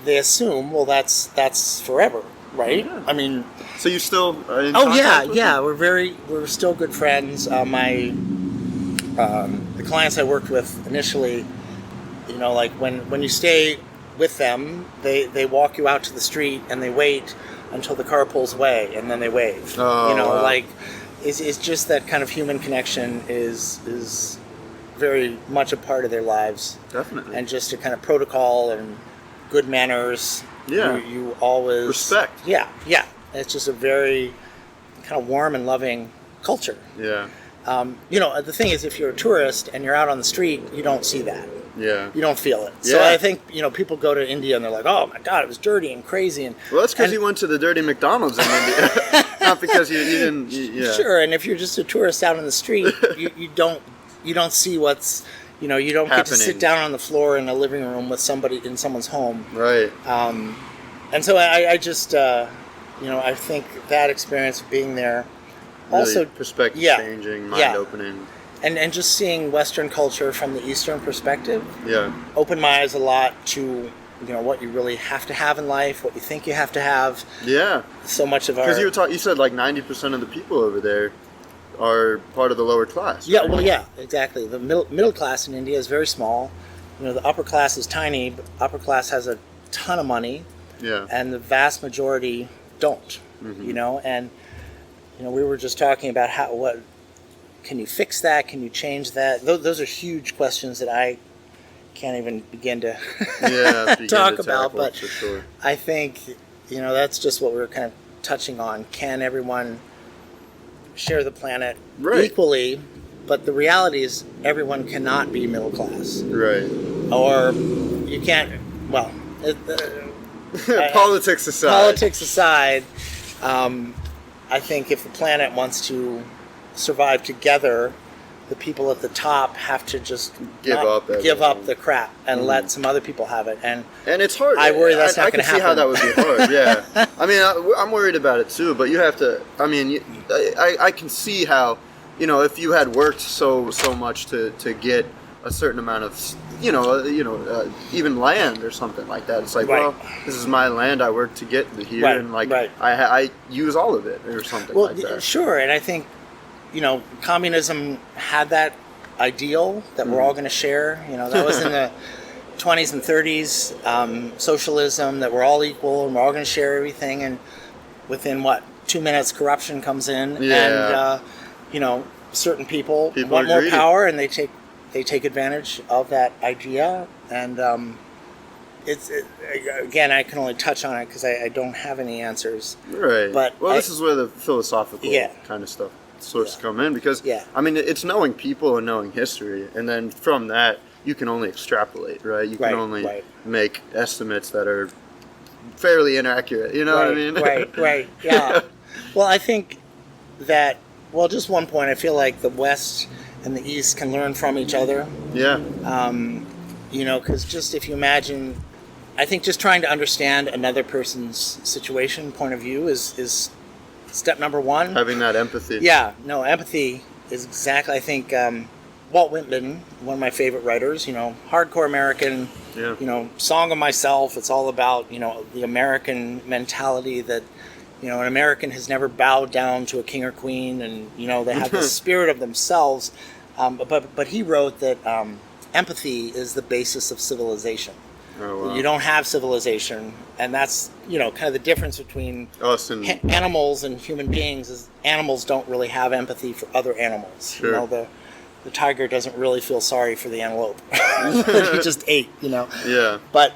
they assume, well, that's forever, right? Yeah. I mean, so you still are in contact with them? We're still good friends. The clients I worked with initially, like when you stay with them, they walk you out to the street and they wait until the car pulls away, and then they wave. Like it's just that kind of human connection is very much a part of their lives. Definitely. And just a kind of protocol and good manners. Yeah. You always respect. Yeah. It's just a very kind of warm and loving culture. Yeah. The thing is, if you're a tourist and you're out on the street, you don't see that. Yeah. You don't feel it. Yeah. So I think, people go to India and they're like, oh my God, it was dirty and crazy. Well, that's because you went to the dirty McDonald's in India. Not because you didn't. Sure. And if you're just a tourist out on the street, you don't see what's, you don't happening. Get to sit down on the floor in a living room with somebody in someone's home. Right. And so I just, I think that experience of being there, really also perspective changing, mind opening. And just seeing Western culture from the Eastern perspective, opened my eyes a lot to, what you really have to have in life, what you think you have to have. Yeah. So much of our... Because you said like 90% of the people over there are part of the lower class. Yeah, right? Well, yeah, exactly. The middle class in India is very small. The upper class is tiny, but upper class has a ton of money. Yeah. And the vast majority don't, and, we were just talking about can you fix that? Can you change that? Those are huge questions that I can't even begin to talk about. But sure. I think, that's just what we were kind of touching on. Can everyone share the planet equally? But the reality is everyone cannot be middle class. Right. Or you can't, well... Politics aside. Politics aside, I think if the planet wants to survive together, the people at the top have to just give up the crap and let some other people have it. And it's hard. I worry that's not going to happen. I can see how that would be hard. Yeah, I mean, I'm worried about it too. But you have to. I mean, I can see how, if you had worked so much to get a certain amount of, even land or something like that. It's like, well, this is my land. I worked to get here, and I use all of it or something like that. Sure, and I think, communism had that ideal that we're all going to share. That was in the 20s and 30s. Socialism, that we're all equal and we're all going to share everything. And within 2 minutes, corruption comes in, and certain people want more power, and they take advantage of that idea. And again, I can only touch on it because I don't have any answers. Right. But this is where the philosophical kind of stuff sorts come in, because I mean, it's knowing people and knowing history, and then from that you can only extrapolate, right? You can only make estimates that are fairly inaccurate. You know what I mean? Right. Yeah. Well, I think that. Well, just one point. I feel like the West and the East can learn from each other. Yeah. Because just if you imagine, I think just trying to understand another person's situation, point of view is step number one. Having that empathy. Yeah. No, empathy is exactly, I think, Walt Whitman, one of my favorite writers, hardcore American, Song of Myself. It's all about, the American mentality that, an American has never bowed down to a king or queen, and, they have the spirit of themselves. But he wrote that empathy is the basis of civilization. Oh, wow. You don't have civilization, and that's, kind of the difference between us and animals and human beings is animals don't really have empathy for other animals. Sure. The tiger doesn't really feel sorry for the antelope that he just ate, Yeah. But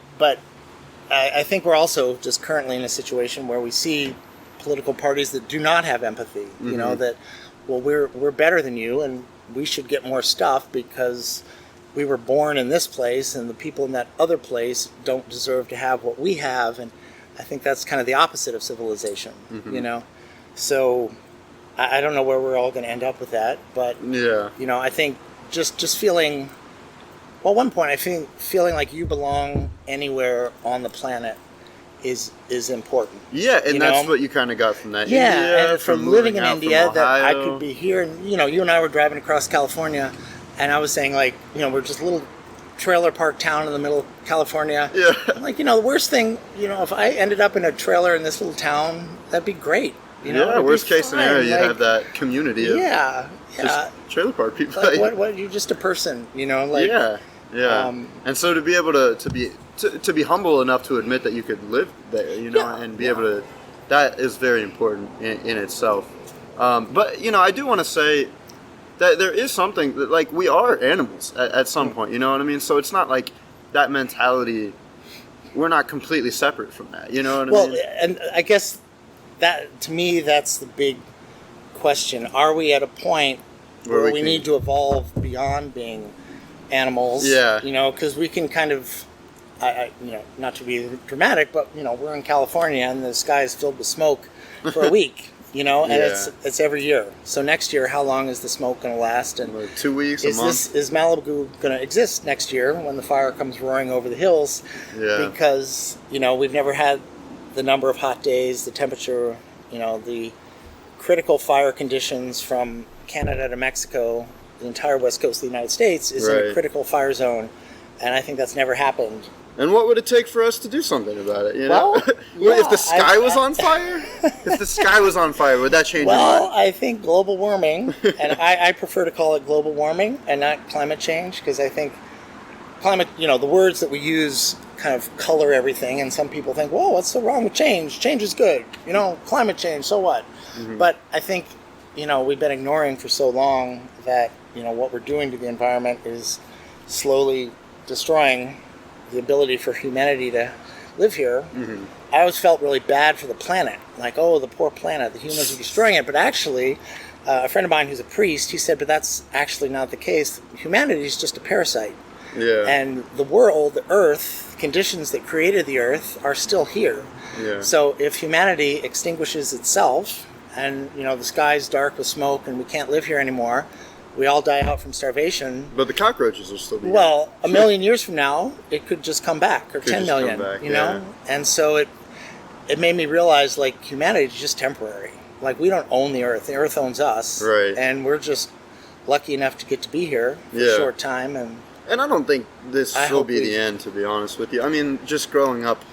I think we're also just currently in a situation where we see political parties that do not have empathy, that, well, we're better than you, and we should get more stuff because we were born in this place, and the people in that other place don't deserve to have what we have. And I think that's kind of the opposite of civilization, So I don't know where we're all going to end up with that, but I think just feeling. Well, at one point, I think feeling like you belong anywhere on the planet is important. Yeah, and that's what you kind of got from that. Yeah, India, and from living in India, that I could be here, and you and I were driving across California, and I was saying, like, we're just a little trailer park town in the middle of California. Yeah. I'm like, the worst thing, if I ended up in a trailer in this little town, that'd be great. Worst case scenario, you have that community of just trailer park people. Like, what you're just a person, and so to be able to be humble enough to admit that you could live there, and be able to, that is very important in itself. But I do want to say that there is something that, like, we are animals at some point, you know what I mean? So it's not like that mentality, we're not completely separate from that, you know what I mean? Well, and I guess that, to me, that's the big question. Are we at a point where we need to evolve beyond being animals? Yeah. Because we can kind of, not to be dramatic, but, we're in California and the sky is filled with smoke for a week, and it's every year. So next year, how long is the smoke going to last? And like 2 weeks, a month? Is Malibu going to exist next year when the fire comes roaring over the hills? Yeah. Because, we've never had the number of hot days, the temperature, the critical fire conditions from Canada to Mexico, the entire west coast of the United States is in a critical fire zone, and I think that's never happened. And what would it take for us to do something about it? If the sky was on fire? If the sky was on fire, would that change your mind? Well, I think global warming, and I prefer to call it global warming and not climate change, because I think climate, the words that we use kind of color everything, and some people think, whoa, what's so wrong with change? Change is good. Climate change, so what? Mm-hmm. But I think, we've been ignoring for so long that, what we're doing to the environment is slowly destroying the ability for humanity to live here. Mm-hmm. I always felt really bad for the planet. Like, oh, the poor planet, the humans are destroying it. But actually, a friend of mine who's a priest, he said, but that's actually not the case. Humanity is just a parasite. Yeah. And the world, the earth, conditions that created the earth are still here. Yeah. So if humanity extinguishes itself and, the sky's dark with smoke and we can't live here anymore, we all die out from starvation. But the cockroaches will still be Well, a million years from now, it could just come back, or 10 million, you know? And so it made me realize, like, humanity is just temporary. Like, we don't own the Earth owns us. Right. And we're just lucky enough to get to be here for a short time. And I don't think this will be the end, to be honest with you. I mean, just growing up,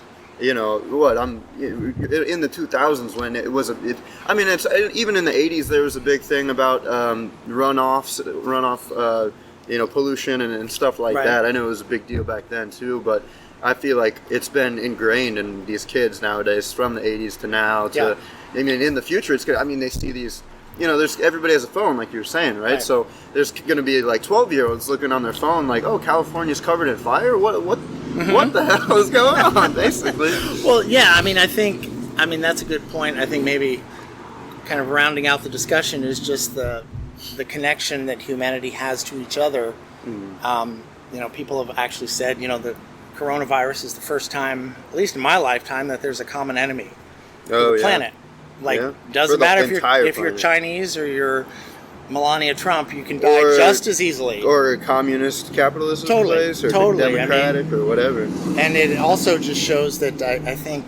you know, I'm in the 2000s when it was I mean, it's even in the 80s there was a big thing about runoff, you know, pollution and stuff like that. I know it was a big deal back then too, but I feel like it's been ingrained in these kids nowadays from the 80s to now to, I mean, in the future it's good. I mean, they see these, you know, everybody has a phone, like you were saying, right? So there's going to be like 12-year-olds looking on their phone like, oh, California's covered in fire? What the hell is going on, basically? Well, yeah, I mean, that's a good point. I think maybe kind of rounding out the discussion is just the connection that humanity has to each other. You know, people have actually said, you know, the coronavirus is the first time, at least in my lifetime, that there's a common enemy for the planet. Like, doesn't matter if you're Chinese or you're Melania Trump, you can die just as easily. Or a communist capitalist place, or democratic, or whatever. And it also just shows that I think,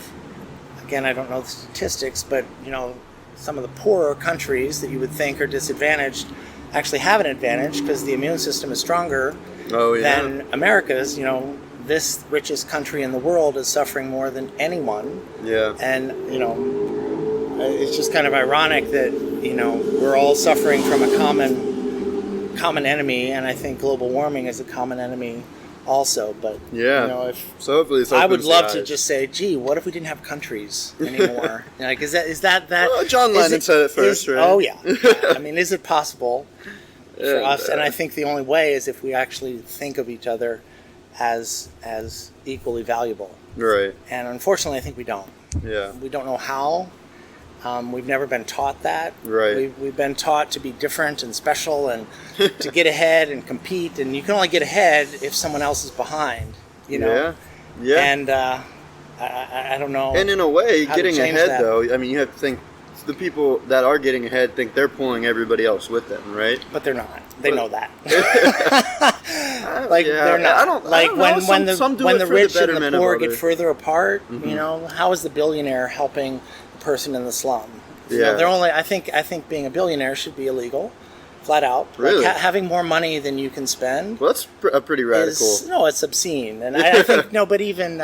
again, I don't know the statistics, but, you know, some of the poorer countries that you would think are disadvantaged actually have an advantage because the immune system is stronger than America's. You know, this richest country in the world is suffering more than anyone. Yeah. And, you know, it's just kind of ironic that, you know, we're all suffering from a common enemy, and I think global warming is a common enemy also. But you know, so hopefully I would love to just say, gee, what if we didn't have countries anymore? Like, is that well, John Lennon said it first, right? Oh yeah. I mean, is it possible for us? And I think the only way is if we actually think of each other as equally valuable. Right. And unfortunately, I think we don't. Yeah. We don't know how. We've never been taught that. Right. We've been taught to be different and special and to get ahead and compete. And you can only get ahead if someone else is behind, you know? Yeah. And I don't know. And in a way, getting ahead, though, I mean, you have to think the people that are getting ahead think they're pulling everybody else with them, right? But they're not. They know that. Like, they're not. I don't know. When the rich and the poor get further apart, you know, how is the billionaire helping person in the slum? You know, they're only. I think being a billionaire should be illegal, flat out. Really? Like, having more money than you can spend. Well, that's a pretty radical. No, it's obscene, and I think no. But even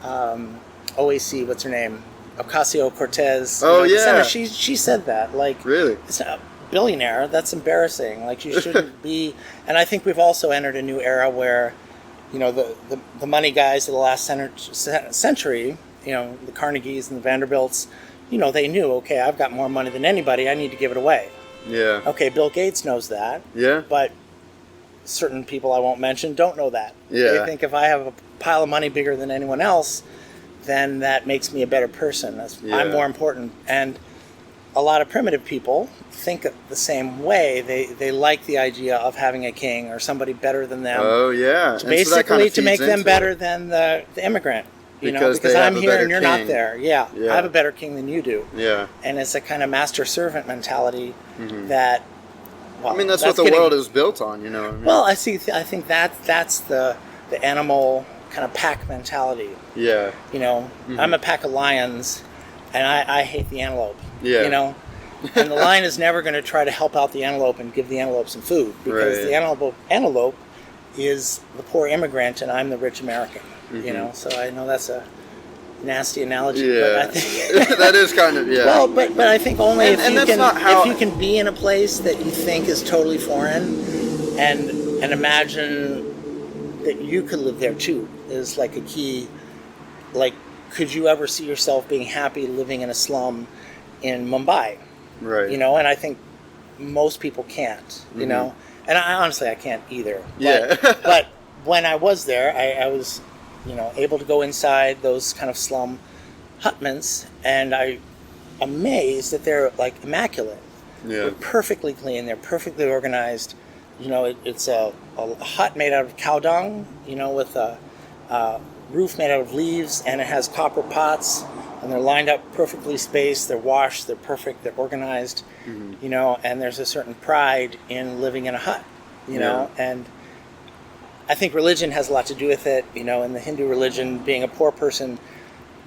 OAC, what's her name, Ocasio-Cortez. Oh yeah. She said that. Like, really, it's a billionaire. That's embarrassing. Like, you shouldn't be. And I think we've also entered a new era where, you know, the money guys of the last century. You know, the Carnegies and the Vanderbilts, you know, they knew, okay, I've got more money than anybody, I need to give it away. Yeah. Okay, Bill Gates knows that. Yeah. But certain people I won't mention don't know that. Yeah. They think if I have a pile of money bigger than anyone else, then that makes me a better person. I'm more important. And a lot of primitive people think the same way. They like the idea of having a king or somebody better than them. Oh, yeah. Basically to make them better than the immigrant. You know, because I'm here and you're not there. Yeah, I have a better king than you do. Yeah. And it's a kind of master-servant mentality that, well, I mean, that's what the world is built on, you know what I mean? Well, I think that's the animal kind of pack mentality. Yeah. You know, I'm a pack of lions, and I hate the antelope. Yeah. You know? And the lion is never going to try to help out the antelope and give the antelope some food, because the antelope is the poor immigrant, and I'm the rich American. You know, so I know that's a nasty analogy, but I think that is kind of Well, but I think only if you can be in a place that you think is totally foreign, and imagine that you could live there too, is like a key. Like, could you ever see yourself being happy living in a slum in Mumbai? Right. You know, and I think most people can't. You know, and honestly I can't either. But when I was there, I was, you know, able to go inside those kind of slum hutments, and I'm amazed that they're like immaculate. Yeah. They're perfectly clean. They're perfectly organized. You know, it's a hut made out of cow dung, you know, with a roof made out of leaves, and it has copper pots, and they're lined up perfectly spaced, they're washed, they're perfect, they're organized, you know, and there's a certain pride in living in a hut, you know, and I think religion has a lot to do with it. You know, in the Hindu religion, being a poor person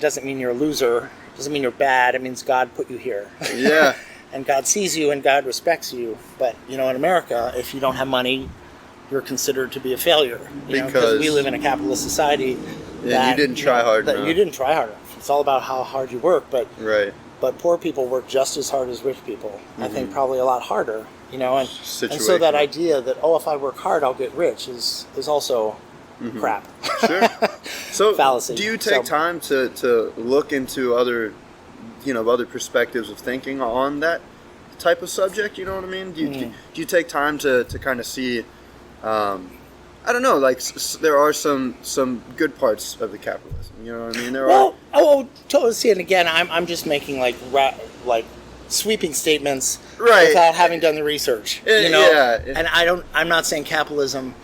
doesn't mean you're a loser, doesn't mean you're bad, it means God put you here. Yeah. And God sees you and God respects you. But, you know, in America, if you don't have money, you're considered to be a failure. Because we live in a capitalist society. Yeah, you didn't try hard enough. You didn't try hard enough. It's all about how hard you work. But right. But poor people work just as hard as rich people. I think probably a lot harder. You know, and so that idea that, oh, if I work hard, I'll get rich is also crap. Sure. So fallacy. Do you take time to look into other perspectives of thinking on that type of subject? You know what I mean? Do you take time to kind of see, I don't know, like there are some good parts of the capitalism. You know what I mean? Totally. See, and again, I'm just making like sweeping statements right. without having done the research. You know, yeah. And I'm not saying capitalism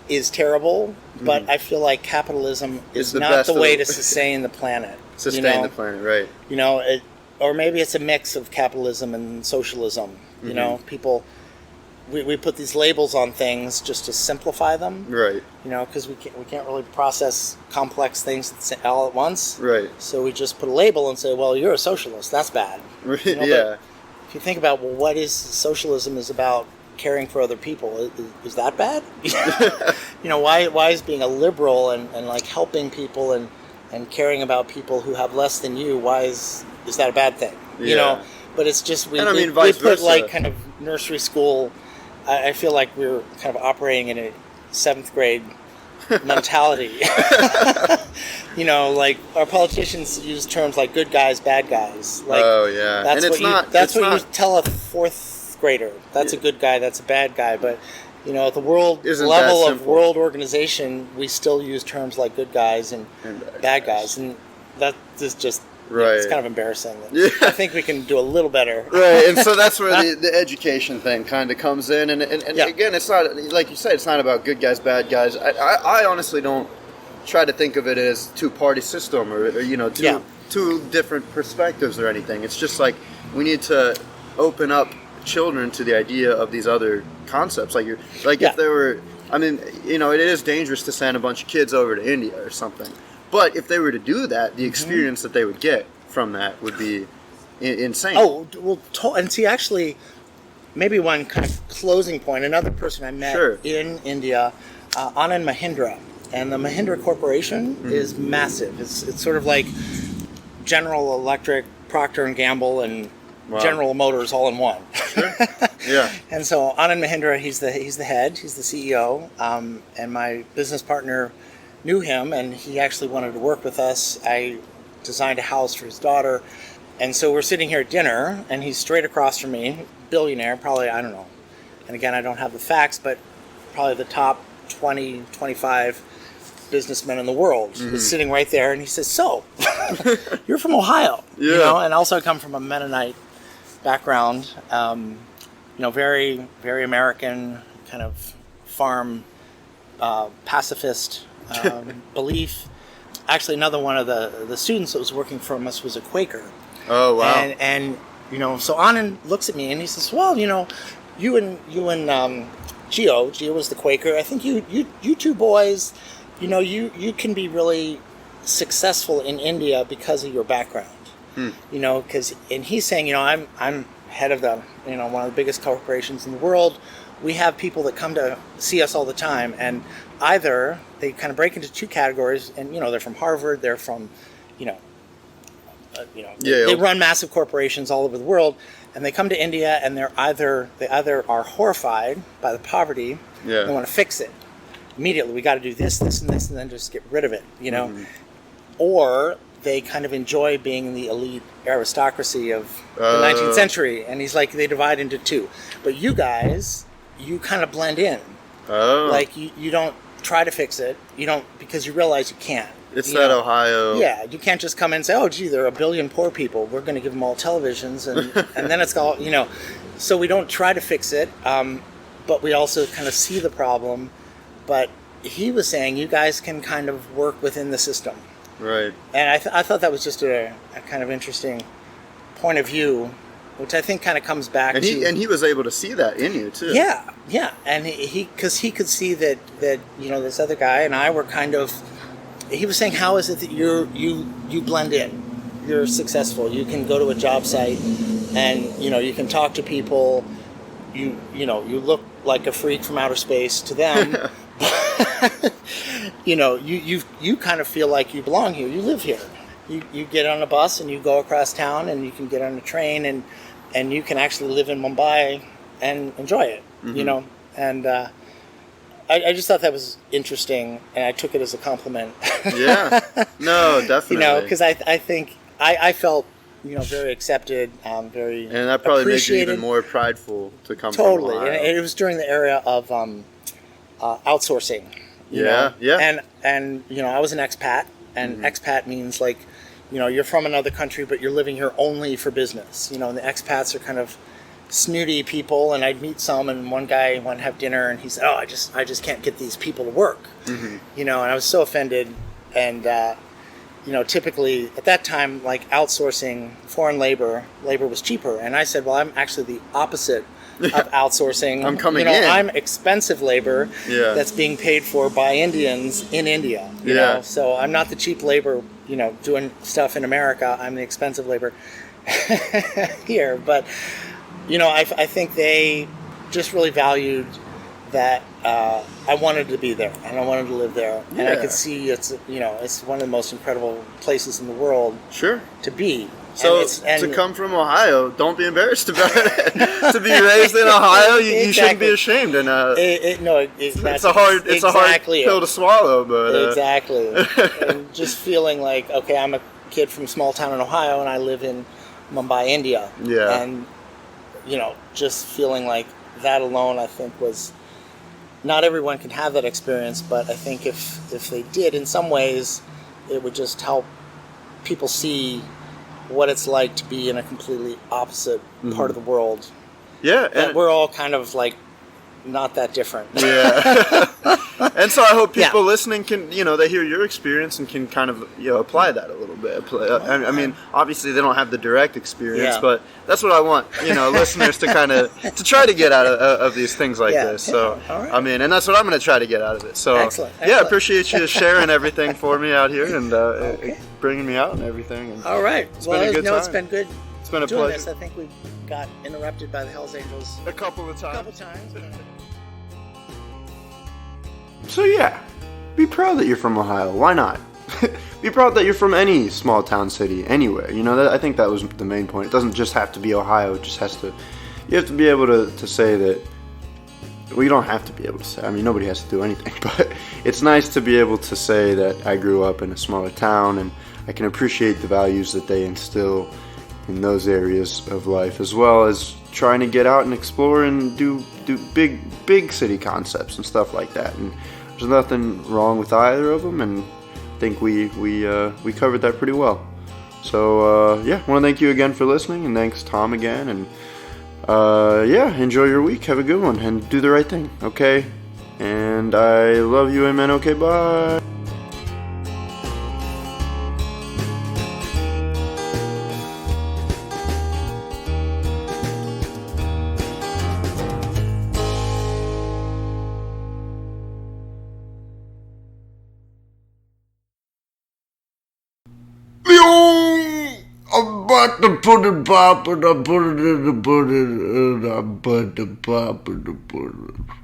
is terrible, but I feel like capitalism is not the way to sustain the planet. The planet, right? You know, or maybe it's a mix of capitalism and socialism. You know, people. We put these labels on things just to simplify them, right? You know, because we can't really process complex things all at once, right? So we just put a label and say, well, you're a socialist. That's bad. You know, yeah. If you think about, well, what is socialism is about caring for other people. Is that bad? You know, why is being a liberal and like helping people and caring about people who have less than you? Why is that a bad thing? Yeah. You know, but it's just we vice put versa. Like kind of nursery school. I feel like we're kind of operating in a 7th grade mentality. You know, like our politicians use terms like good guys, bad guys. Like, oh yeah, that's and what you tell a 4th grader. That's a good guy. That's a bad guy. But you know, at the world level of world organization, we still use terms like good guys and bad guys, and that is just. Right. It's kind of embarrassing. I think we can do a little better. Right, and so that's where the education thing kind of comes in. And again, it's not, like you said, it's not about good guys, bad guys. I honestly don't try to think of it as two-party system or you know, two different perspectives or anything. It's just like we need to open up children to the idea of these other concepts. If there were, I mean, you know, it is dangerous to send a bunch of kids over to India or something. But if they were to do that, the experience that they would get from that would be insane. Oh, well, and see, actually, maybe one kind of closing point, another person I met in India, Anand Mahindra. And the Mahindra Corporation is massive. It's sort of like General Electric, Procter & Gamble, and General Motors all in one. Sure. Yeah. And so Anand Mahindra, he's the head, he's the CEO, and my business partner knew him, and he actually wanted to work with us. I designed a house for his daughter, and so we're sitting here at dinner, and he's straight across from me, billionaire, probably, I don't know, and again, I don't have the facts, but probably the top 20, 25 businessmen in the world is sitting right there, and he says, so, you're from Ohio, you know, and also I come from a Mennonite background, you know, very, very American, kind of farm, pacifist, belief. Actually, another one of the students that was working for us was a Quaker. Oh wow! And you know, so Anand looks at me and he says, "Well, you know, you and Gio was the Quaker. I think you two boys, you know, you can be really successful in India because of your background. You know, and he's saying, you know, I'm head of one of the biggest corporations in the world. We have people that come to see us all the time, and either they kind of break into two categories, and you know, they're from Harvard, they're from, they run massive corporations all over the world, and they come to India, and they either are horrified by the poverty, they want to fix it immediately. We got to do this, and this, and then just get rid of it, you know, or they kind of enjoy being the elite aristocracy of the 19th century, and he's like, they divide into two, but you guys. You kind of blend in. Oh. Like, you don't try to fix it. You don't, because you realize you can't. It's that Ohio. Yeah, you can't just come in and say, oh, gee, there are 1 billion poor people. We're going to give them all televisions. And then it's all, you know. So we don't try to fix it, but we also kind of see the problem. But he was saying you guys can kind of work within the system. Right. And I thought that was just a kind of interesting point of view, which I think kind of comes back and he was able to see that in you too. Yeah, and he could see that this other guy and I were kind of. He was saying, how is it that you blend in, you're successful, you can go to a job site, and you can talk to people, you look like a freak from outer space to them. You kind of feel like you belong here, you live here. You get on a bus and you go across town, and you can get on a train and you can actually live in Mumbai and enjoy it. Mm-hmm. And I just thought that was interesting, and I took it as a compliment. Yeah, no, definitely. Because I think I felt very accepted, very and that probably made you even more prideful to come from Ohio. Totally, and it was during the era of outsourcing. Yeah. And I was an expat, and expat means like, you're from another country, but you're living here only for business. And the expats are kind of snooty people, and I'd meet some, and one guy went to have dinner, and he said, "Oh, I just can't get these people to work." And I was so offended, and typically at that time, like outsourcing foreign labor was cheaper, and I said, "Well, I'm actually the opposite of outsourcing. I'm coming in. I'm expensive labor that's being paid for by Indians in India. You know, so I'm not the cheap labor, doing stuff in America. I'm the expensive labor here, but." I think they just really valued that I wanted to be there and I wanted to live there, and I could see it's one of the most incredible places in the world. Sure. To be. So to come from Ohio, don't be embarrassed about it. To be raised in Ohio, you shouldn't be ashamed. And it's a hard pill to swallow, but exactly. And just feeling like, okay, I'm a kid from a small town in Ohio, and I live in Mumbai, India. Yeah. And just feeling like that alone, I think, was not everyone can have that experience, but I think if they did, in some ways, it would just help people see what it's like to be in a completely opposite part of the world. Yeah. And we're all kind of like not that different. Yeah. And so I hope people listening can, they hear your experience and can kind of, apply that a little bit. I mean, obviously they don't have the direct experience, but that's what I want, listeners to kind of, to try to get out of these things like this. So, right. I mean, and that's what I'm going to try to get out of it. So, Excellent. Yeah, appreciate you sharing everything for me out here and bringing me out and everything. And all right. It's been a good time. It's been good. It's been a doing pleasure. This. I think we got interrupted by the Hells Angels a couple of times. So yeah, be proud that you're from Ohio. Why not? Be proud that you're from any small town city, anywhere. I think that was the main point. It doesn't just have to be Ohio. It just has to. You have to be able to say that. Well, you don't have to be able to say. I mean, nobody has to do anything. But it's nice to be able to say that I grew up in a smaller town and I can appreciate the values that they instill in those areas of life, as well as trying to get out and explore and do big city concepts and stuff like that. And there's nothing wrong with either of them, and I think we covered that pretty well. So I want to thank you again for listening, and thanks Tom again, and enjoy your week. Have a good one, and do the right thing, okay? And I love you, amen. Okay, bye. I'm about to put it pop and I put it in the butter and I put the pop in the butter.